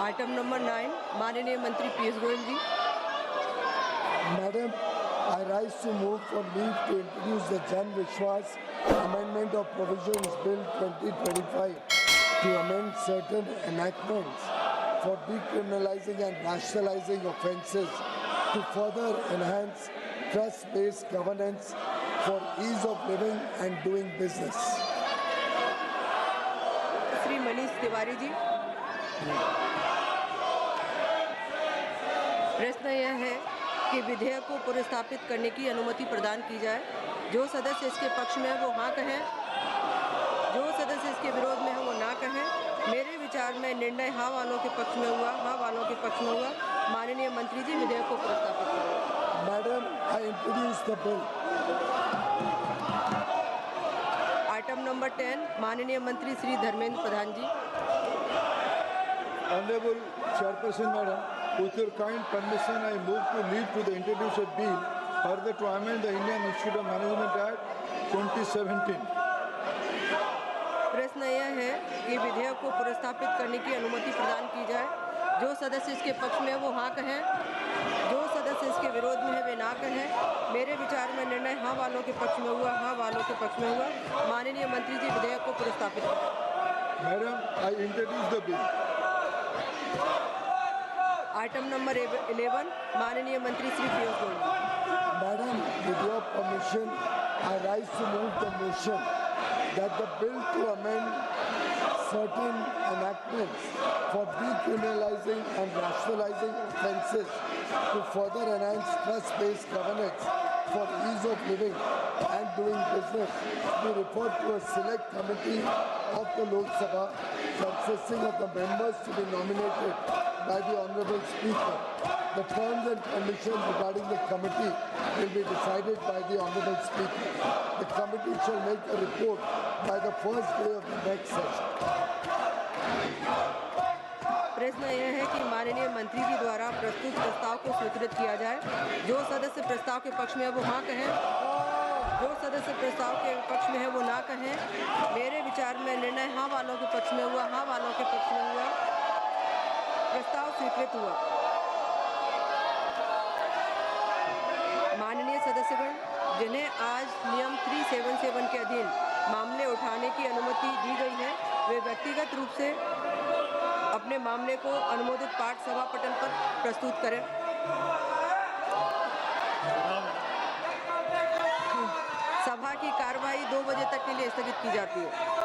Item number 9 माननीय मंत्री पीयूष गोयल जी। Madam, I rise to move for leave to introduce the Jan Vishwas Amendment of Provisions Bill 2025 to amend certain enactments for decriminalizing and rationalizing offences to further enhance trust-based governance for ease of living and doing business. Shri Manish Tiwari ji. प्रश्न यह है कि विधेयक को पुनर्स्थापित करने की अनुमति प्रदान की जाए। जो सदस्य इसके पक्ष में है वो हाँ कहें, जो सदस्य इसके विरोध में है वो ना कहें। मेरे विचार में निर्णय हाँ वालों के पक्ष में हुआ, हाँ वालों के पक्ष में हुआ। माननीय मंत्री जी, विधेयक को पुनर्स्थापित करें। Madam, I introduce the bill. Item number 10 माननीय मंत्री श्री धर्मेंद्र प्रधान जी। Honorable Chairperson Madam, with your kind permission, I move to leave to the introduce a bill further to amend the Indian Institute of Management Act 2017. प्रश्न यह है कि विधेयक को पुनर्स्थापित करने की अनुमति प्रदान की जाए। जो सदस्य इसके पक्ष में है वो हाँ कहें, जो सदस्य इसके विरोध में है वे ना कहें। मेरे विचार में निर्णय हाँ वालों के पक्ष में हुआ, हाँ वालों के पक्ष में हुआ। माननीय मंत्री जी, विधेयक को पुनर्स्थापित करें। Madam, I introduce the bill. Item number 11 माननीय मंत्री श्री पीयूष गोयल जी। Madam, with your permission, I rise to move the motion that the bill to amend certain enactments for decriminalizing and rationalizing offences to further enhance trust-based governance for ease of living and doing business be referred to a select committee of the Lok Sabha consisting of the members to be nominated by the Honourable Speaker. The terms and conditions regarding the committee will be decided by the Honourable Speaker. The committee shall make a report by the first day of the next session. प्रश्न यह है कि माननीय मंत्री जी द्वारा प्रस्तुत प्रस्ताव को स्वीकृत किया जाए। जो सदस्य प्रस्ताव के पक्ष में है वो हाँ कहें, जो सदस्य प्रस्ताव के पक्ष में है वो ना कहें। मेरे विचार में निर्णय हाँ वालों के पक्ष में हुआ, हाँ वालों के पक्ष में हुआ। प्रस्ताव स्वीकृत हुआ। माननीय सदस्यगण, जिन्हें आज नियम 377 के अधीन मामले उठाने की अनुमति दी गई है, वे व्यक्तिगत रूप से अपने मामले को अनुमोदित पाठ सभा पटल पर प्रस्तुत करें। सभा की कार्यवाही 2 बजे तक के लिए स्थगित की जाती है।